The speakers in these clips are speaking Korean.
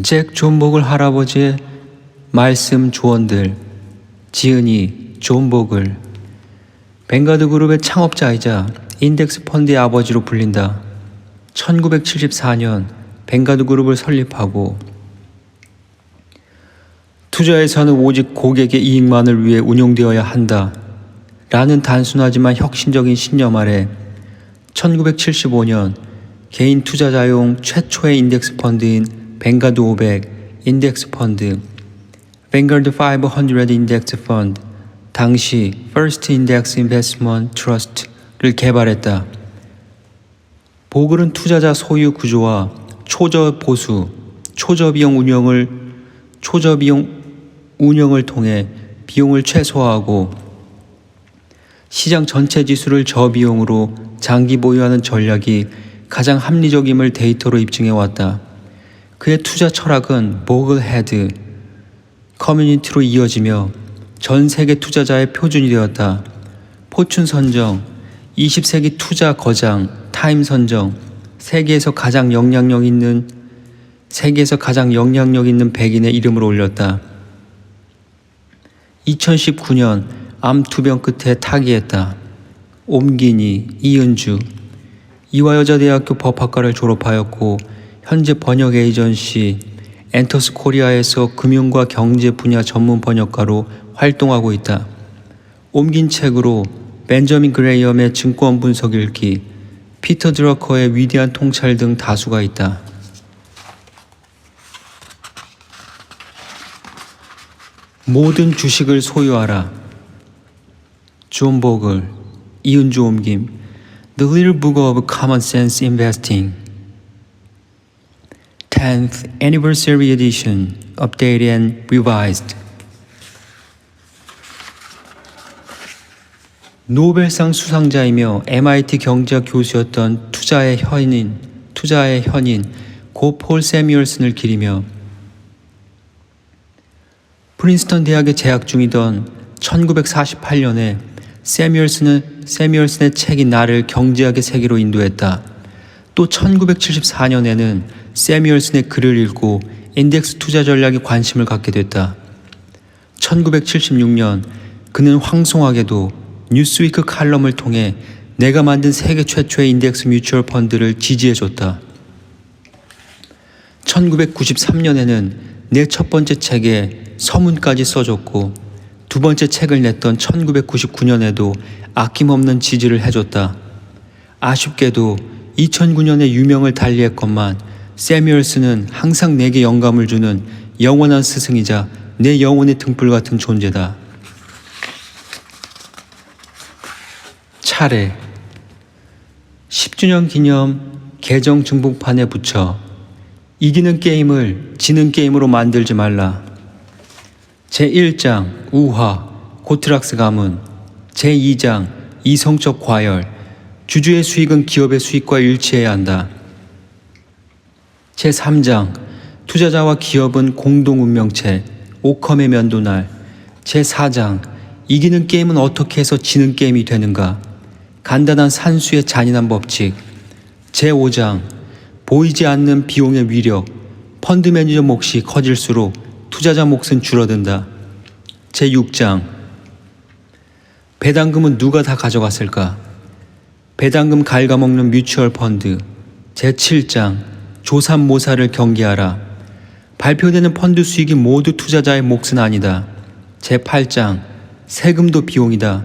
잭 존 보글 할아버지의 말씀 조언들. 지은이 존 보글. 뱅가드 그룹의 창업자이자 인덱스 펀드의 아버지로 불린다. 1974년 뱅가드 그룹을 설립하고 투자에서는 오직 고객의 이익만을 위해 운용되어야 한다 라는 단순하지만 혁신적인 신념 아래 1975년 개인 투자자용 최초의 인덱스 펀드인 뱅가드 500 인덱스 펀드, 뱅가드 500 인덱스 펀드, 당시 First Index Investment Trust를 개발했다. 보글은 투자자 소유 구조와 초저비용 운영을 통해 비용을 최소화하고 시장 전체 지수를 저비용으로 장기 보유하는 전략이 가장 합리적임을 데이터로 입증해 왔다. 그의 투자 철학은 보글 헤드 커뮤니티로 이어지며 전 세계 투자자의 표준이 되었다. 포춘 선정, 20세기 투자 거장, 타임 선정, 세계에서 가장 영향력 있는 100인의 이름을 올렸다. 2019년 암 투병 끝에 타기했다. 옴기니, 이은주, 이화여자대학교 법학과를 졸업하였고 현재 번역 에이전시 엔터스 코리아에서 금융과 경제 분야 전문 번역가로 활동하고 있다. 옮긴 책으로 벤저민 그레이엄의 증권 분석 읽기, 피터 드러커의 위대한 통찰 등 다수가 있다. 모든 주식을 소유하라. 존 보글, 이은주 옮김, The Little Book of Common Sense Investing 10th Anniversary Edition, Updated and Revised. 노벨상 수상자이며 MIT 경제학 교수였던 투자의 현인 고 폴 세뮤얼슨을 기리며 프린스턴 대학에 재학 중이던 1948년에 세뮤얼슨의 책이 나를 경제학의 세계로 인도했다. 또 1974년에는 세뮤얼슨의 글을 읽고 인덱스 투자 전략에 관심을 갖게 됐다. 1976년 그는 황송하게도 뉴스위크 칼럼을 통해 내가 만든 세계 최초의 인덱스 뮤추얼 펀드를 지지해줬다. 1993년에는 내 첫 번째 책에 서문까지 써줬고 두 번째 책을 냈던 1999년에도 아낌없는 지지를 해줬다. 아쉽게도 2009년에 유명을 달리했건만 세뮤얼슨은 항상 내게 영감을 주는 영원한 스승이자 내 영혼의 등불 같은 존재다. 차례 10주년 기념 계정 증봉판에 붙여 이기는 게임을 지는 게임으로 만들지 말라. 제1장 우화 고트락스 가문, 제2장 이성적 과열, 주주의 수익은 기업의 수익과 일치해야 한다. 제3장 투자자와 기업은 공동 운명체, 오컴의 면도날. 제4장 이기는 게임은 어떻게 해서 지는 게임이 되는가, 간단한 산수의 잔인한 법칙. 제5장 보이지 않는 비용의 위력, 펀드 매니저 몫이 커질수록 투자자 몫은 줄어든다. 제6장 배당금은 누가 다 가져갔을까? 배당금 갉아먹는 뮤추얼 펀드. 제7장 조삼모사를 경계하라. 발표되는 펀드 수익이 모두 투자자의 몫은 아니다. 제8장 세금도 비용이다.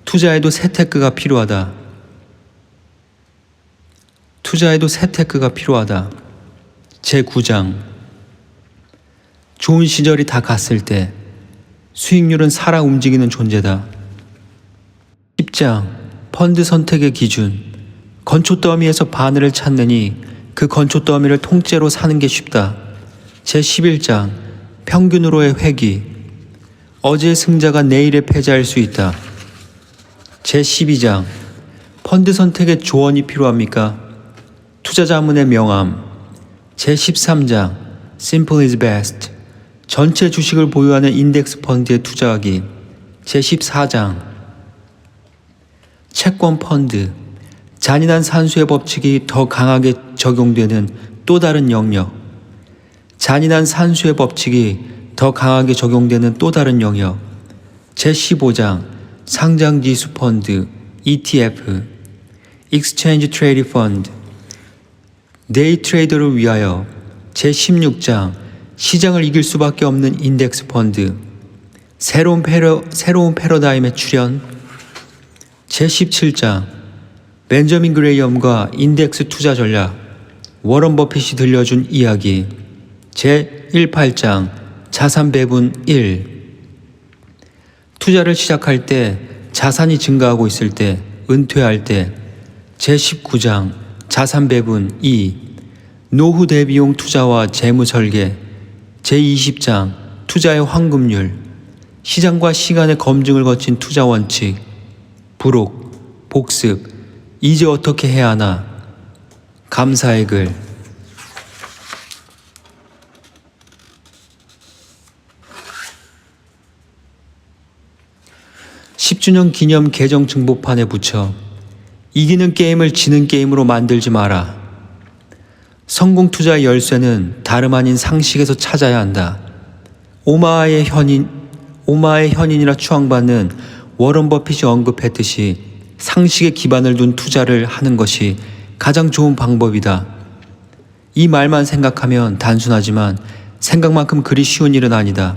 투자에도 세테크가 필요하다. 제9장 좋은 시절이 다 갔을 때 수익률은 살아 움직이는 존재다. 10장 펀드 선택의 기준. 건초 더미에서 바늘을 찾느니 그 건초 더미를 통째로 사는 게 쉽다. 제11장 평균으로의 회귀. 어제의 승자가 내일의 패자일 수 있다. 제12장 펀드 선택에 조언이 필요합니까? 투자자문의 명함. 제13장 Simple is best. 전체 주식을 보유하는 인덱스 펀드에 투자하기. 제14장 채권 펀드. 잔인한 산수의 법칙이 더 강하게 적용되는 또 다른 영역. 잔인한 산수의 법칙이 더 강하게 적용되는 또 다른 영역. 제15장 상장지수 펀드 ETF Exchange Traded Fund 데이 트레이더를 위하여. 제16장 시장을 이길 수밖에 없는 인덱스 펀드 새로운 패러다임의 출현. 제17장 벤저민 그레이엄과 인덱스 투자 전략 워런 버핏이 들려준 이야기. 제18장 자산 배분 1 투자를 시작할 때, 자산이 증가하고 있을 때, 은퇴할 때. 제19장 자산 배분 2 노후 대비용 투자와 재무 설계. 제20장 투자의 황금률 시장과 시간의 검증을 거친 투자 원칙. 부록, 복습, 이제 어떻게 해야 하나. 감사의 글. 10주년 기념 계정 증보판에 붙여 이기는 게임을 지는 게임으로 만들지 마라. 성공 투자의 열쇠는 다름 아닌 상식에서 찾아야 한다. 오마하의 현인이라 추앙받는 워런 버핏이 언급했듯이 상식에 기반을 둔 투자를 하는 것이 가장 좋은 방법이다. 이 말만 생각하면 단순하지만 생각만큼 그리 쉬운 일은 아니다.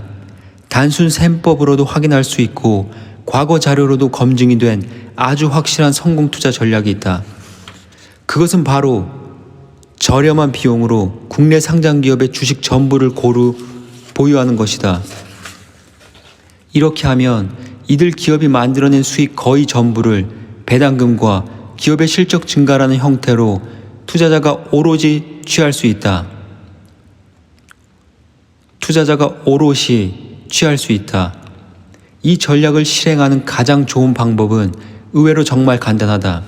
단순 셈법으로도 확인할 수 있고 과거 자료로도 검증이 된 아주 확실한 성공 투자 전략이 있다. 그것은 바로 저렴한 비용으로 국내 상장 기업의 주식 전부를 고루 보유하는 것이다. 이렇게 하면 이들 기업이 만들어낸 수익 거의 전부를 배당금과 기업의 실적 증가라는 형태로 투자자가 오롯이 취할 수 있다. 이 전략을 실행하는 가장 좋은 방법은 의외로 정말 간단하다.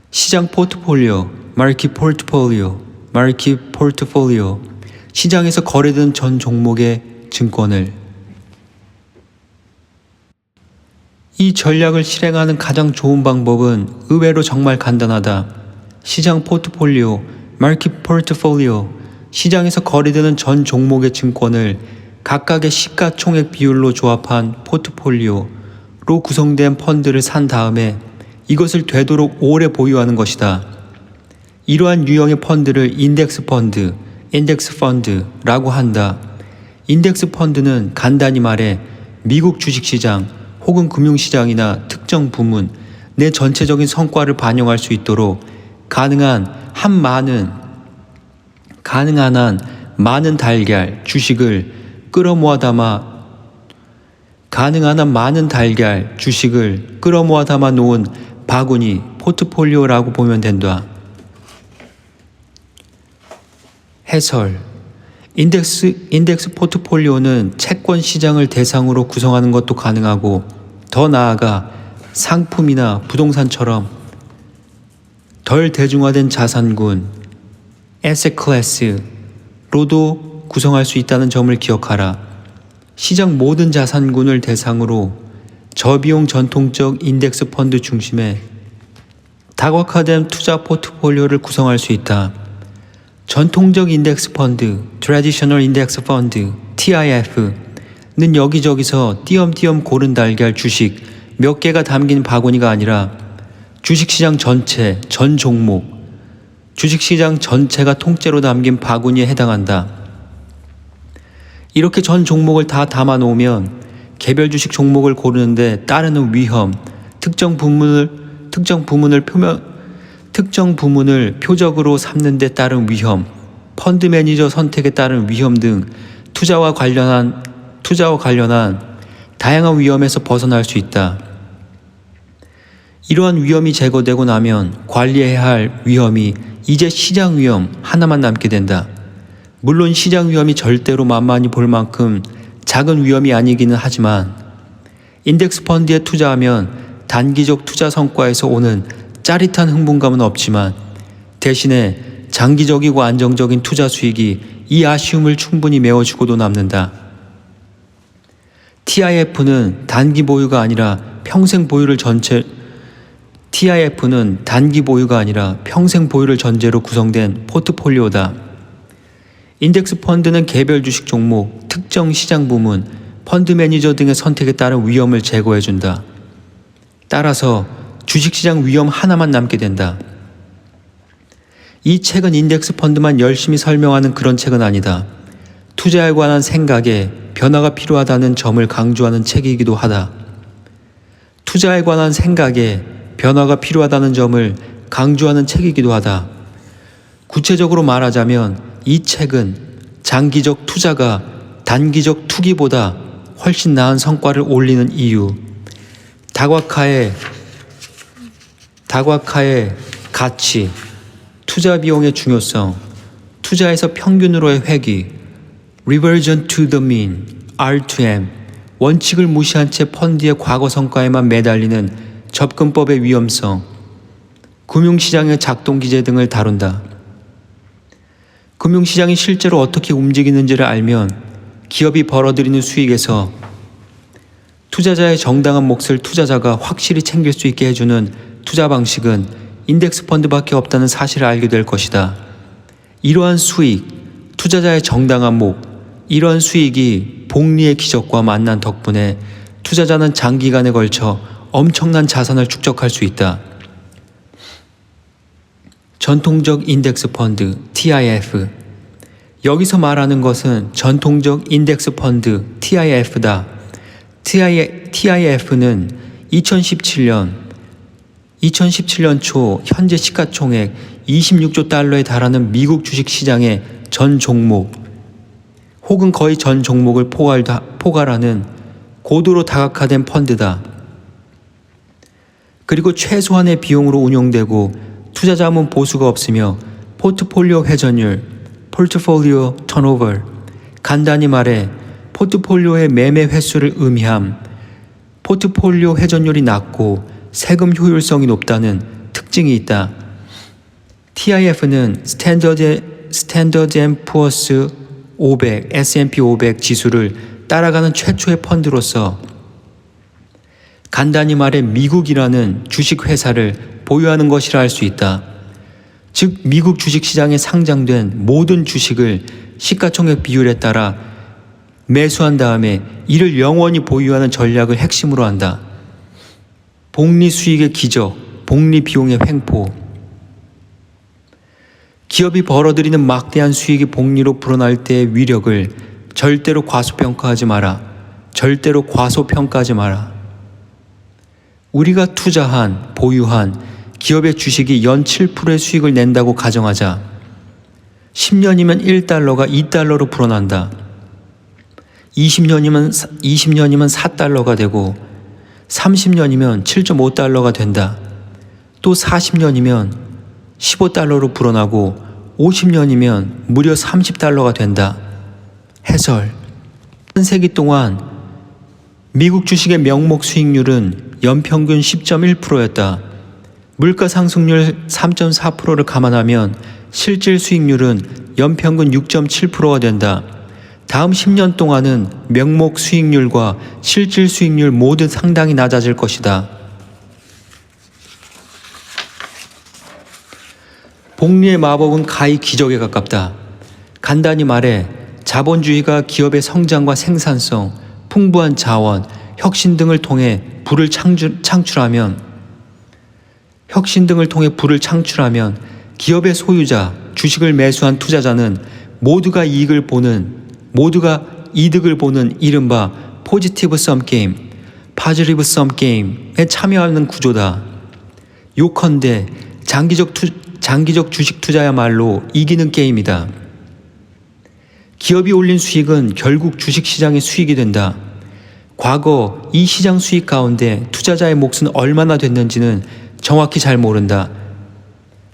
시장 포트폴리오, 마켓 포트폴리오, 시장에서 거래되는 전 종목의 증권을. 이 전략을 실행하는 가장 좋은 방법은 의외로 정말 간단하다. 시장 포트폴리오, 마켓 포트폴리오, 시장에서 거래되는 전 종목의 증권을 각각의 시가총액 비율로 조합한 포트폴리오로 구성된 펀드를 산 다음에 이것을 되도록 오래 보유하는 것이다. 이러한 유형의 펀드를 인덱스 펀드라고 한다. 인덱스 펀드는 간단히 말해 미국 주식시장 혹은 금융시장이나 특정 부문 내 전체적인 성과를 반영할 수 있도록 가능한 한 많은 달걀 주식을 끌어모아 담아 놓은 바구니 포트폴리오라고 보면 된다. 해설. 인덱스 포트폴리오는 채권 시장을 대상으로 구성하는 것도 가능하고 더 나아가 상품이나 부동산처럼 덜 대중화된 자산군 에셋 클래스로도 구성할 수 있다는 점을 기억하라. 시장 모든 자산군을 대상으로 저비용 전통적 인덱스 펀드 중심의 다각화된 투자 포트폴리오를 구성할 수 있다. 전통적 인덱스 펀드, 트래디셔널 인덱스 펀드, TIF는 여기저기서 띄엄띄엄 고른 달걀 주식 몇 개가 담긴 바구니가 아니라 주식시장 전체, 전 종목, 주식시장 전체가 통째로 담긴 바구니에 해당한다. 이렇게 전 종목을 다 담아 놓으면 개별 주식 종목을 고르는데 따르는 위험, 특정 부문을 표적으로 삼는 데 따른 위험, 펀드 매니저 선택에 따른 위험 등 투자와 관련한 다양한 위험에서 벗어날 수 있다. 이러한 위험이 제거되고 나면 관리해야 할 위험이 이제 시장 위험 하나만 남게 된다. 물론 시장 위험이 절대로 만만히 볼 만큼 작은 위험이 아니기는 하지만 인덱스 펀드에 투자하면 단기적 투자 성과에서 오는 짜릿한 흥분감은 없지만 대신에 장기적이고 안정적인 투자 수익이 이 아쉬움을 충분히 메워주고도 남는다. TIF는 단기 보유가 아니라 평생 보유를 전제로 구성된 포트폴리오다. 인덱스 펀드는 개별 주식 종목, 특정 시장 부문, 펀드 매니저 등의 선택에 따른 위험을 제거해준다. 따라서 주식시장 위험 하나만 남게 된다. 이 책은 인덱스 펀드만 열심히 설명하는 그런 책은 아니다. 투자에 관한 생각에 변화가 필요하다는 점을 강조하는 책이기도 하다. 투자에 관한 생각에 변화가 필요하다는 점을 강조하는 책이기도 하다. 구체적으로 말하자면 이 책은 장기적 투자가 단기적 투기보다 훨씬 나은 성과를 올리는 이유, 다각화의 가치, 투자 비용의 중요성, 투자에서 평균으로의 회귀, reversion to the mean, R2M, 원칙을 무시한 채 펀드의 과거 성과에만 매달리는 접근법의 위험성, 금융시장의 작동 기제 등을 다룬다. 금융시장이 실제로 어떻게 움직이는지를 알면 기업이 벌어들이는 수익에서 투자자의 정당한 몫을 투자자가 확실히 챙길 수 있게 해주는 투자 방식은 인덱스 펀드밖에 없다는 사실을 알게 될 것이다. 이러한 수익, 투자자의 정당한 몫, 이러한 수익이 복리의 기적과 만난 덕분에 투자자는 장기간에 걸쳐 엄청난 자산을 축적할 수 있다. 전통적 인덱스 펀드, TIF. 여기서 말하는 것은 전통적 인덱스 펀드, TIF다. TIF는 2017년 초 현재 시가총액 26조 달러에 달하는 미국 주식시장의 전 종목 혹은 거의 전 종목을 포괄하는 고도로 다각화된 펀드다. 그리고 최소한의 비용으로 운용되고 투자자문 보수가 없으며 포트폴리오 회전율, portfolio turnover, 간단히 말해 포트폴리오의 매매 횟수를 의미함, 포트폴리오 회전율이 낮고 세금 효율성이 높다는 특징이 있다. TIF는 스탠더드 앤 푸어스 500, S&P 500 지수를 따라가는 최초의 펀드로서 간단히 말해 미국이라는 주식회사를 보유하는 것이라 할 수 있다. 즉 미국 주식시장에 상장된 모든 주식을 시가총액 비율에 따라 매수한 다음에 이를 영원히 보유하는 전략을 핵심으로 한다. 복리 수익의 기적, 복리 비용의 횡포. 기업이 벌어들이는 막대한 수익이 복리로 불어날 때의 위력을 절대로 과소평가하지 마라. 절대로 과소평가하지 마라. 우리가 투자한, 보유한 기업의 주식이 연 7%의 수익을 낸다고 가정하자. 10년이면 1달러가 2달러로 불어난다. 20년이면 4달러가 되고 30년이면 7.5달러가 된다. 또 40년이면 15달러로 불어나고 50년이면 무려 30달러가 된다. 해설. 한 세기 동안 미국 주식의 명목 수익률은 연평균 10.1%였다. 물가 상승률 3.4%를 감안하면 실질 수익률은 연평균 6.7%가 된다. 다음 10년 동안은 명목 수익률과 실질 수익률 모두 상당히 낮아질 것이다. 복리의 마법은 가히 기적에 가깝다. 간단히 말해 자본주의가 기업의 성장과 생산성, 풍부한 자원, 혁신 등을 통해 불을 창출하면 기업의 소유자, 주식을 매수한 투자자는 모두가 이득을 보는 이른바 포지티브 썸 게임에 참여하는 구조다. 요컨대 장기적 주식 투자야말로 이기는 게임이다. 기업이 올린 수익은 결국 주식시장의 수익이 된다. 과거 이 시장 수익 가운데 투자자의 몫은 얼마나 됐는지는 정확히 잘 모른다.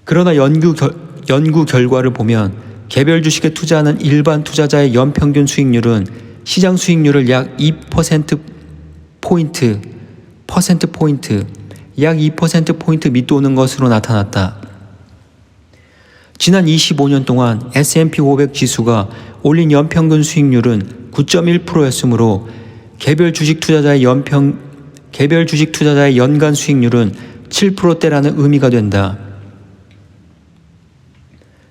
그러나 연구 결과를 보면 개별 주식에 투자하는 일반 투자자의 연평균 수익률은 시장 수익률을 약 2%포인트 밑도는 것으로 나타났다. 지난 25년 동안 S&P 500 지수가 올린 연평균 수익률은 9.1%였으므로 개별 주식 투자자의 연간 수익률은 7%대라는 의미가 된다.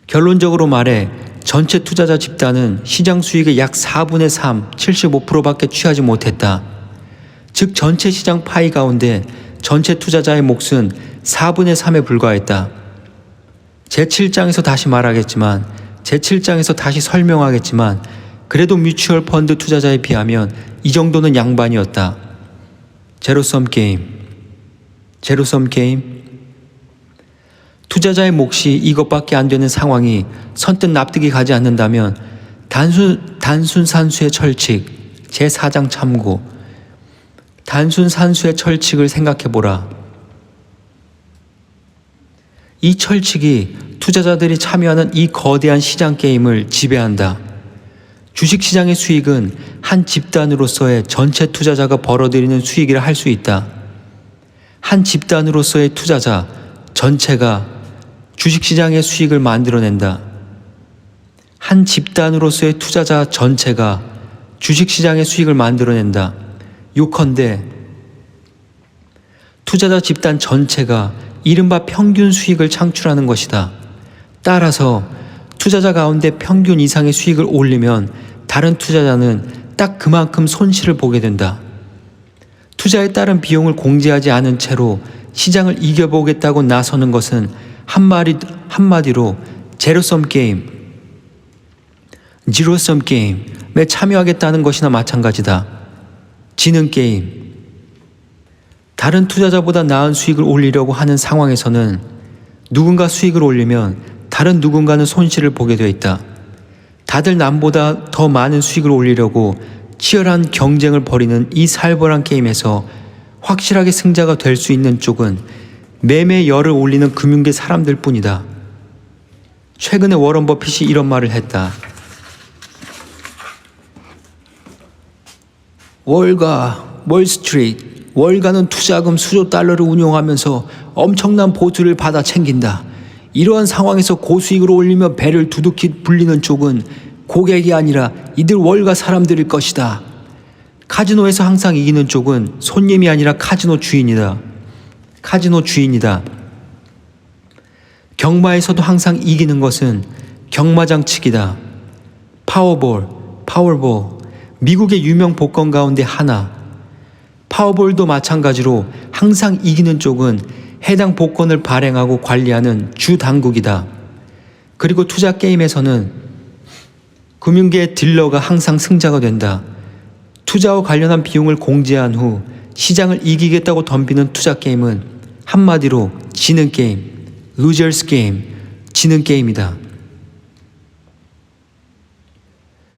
결론적으로 말해 전체 투자자 집단은 시장 수익의 약 4분의 3, 75%밖에 취하지 못했다. 즉 전체 시장 파이 가운데 전체 투자자의 몫은 4분의 3에 불과했다. 제7장에서 다시 말하겠지만, 제7장에서 다시 설명하겠지만, 그래도 뮤추얼 펀드 투자자에 비하면 이 정도는 양반이었다. 제로섬 게임. 제로섬 게임. 투자자의 몫이 이것밖에 안 되는 상황이 선뜻 납득이 가지 않는다면 단순 산수의 철칙, 제4장 참고, 단순 산수의 철칙을 생각해보라. 이 철칙이 투자자들이 참여하는 이 거대한 시장 게임을 지배한다. 주식시장의 수익은 한 집단으로서의 전체 투자자가 벌어들이는 수익이라 할 수 있다. 한 집단으로서의 투자자 전체가 주식시장의 수익을 만들어낸다. 한 집단으로서의 투자자 전체가 주식시장의 수익을 만들어낸다. 요컨대 투자자 집단 전체가 이른바 평균 수익을 창출하는 것이다. 따라서 투자자 가운데 평균 이상의 수익을 올리면 다른 투자자는 딱 그만큼 손실을 보게 된다. 투자에 따른 비용을 공제하지 않은 채로 시장을 이겨보겠다고 나서는 것은 한마디로 제로섬 게임, 지로섬 게임에 참여하겠다는 것이나 마찬가지다. 지능 게임. 다른 투자자보다 나은 수익을 올리려고 하는 상황에서는 누군가 수익을 올리면 다른 누군가는 손실을 보게 돼 있다. 다들 남보다 더 많은 수익을 올리려고 치열한 경쟁을 벌이는 이 살벌한 게임에서 확실하게 승자가 될 수 있는 쪽은 매매 열을 올리는 금융계 사람들 뿐이다. 최근에 워런 버핏이 이런 말을 했다. 월가는 투자금 수조 달러를 운용하면서 엄청난 보수를 받아 챙긴다. 이러한 상황에서 고수익을 올리며 배를 두둑히 불리는 쪽은 고객이 아니라 이들 월가 사람들일 것이다. 카지노에서 항상 이기는 쪽은 손님이 아니라 카지노 주인이다. 경마에서도 항상 이기는 것은 경마장 측이다. 파워볼, 미국의 유명 복권 가운데 하나. 파워볼도 마찬가지로 항상 이기는 쪽은 해당 복권을 발행하고 관리하는 주 당국이다. 그리고 투자 게임에서는 금융계의 딜러가 항상 승자가 된다. 투자와 관련한 비용을 공제한 후 시장을 이기겠다고 덤비는 투자 게임은 한마디로 지능 게임, 루저스 게임, 지능 게임이다.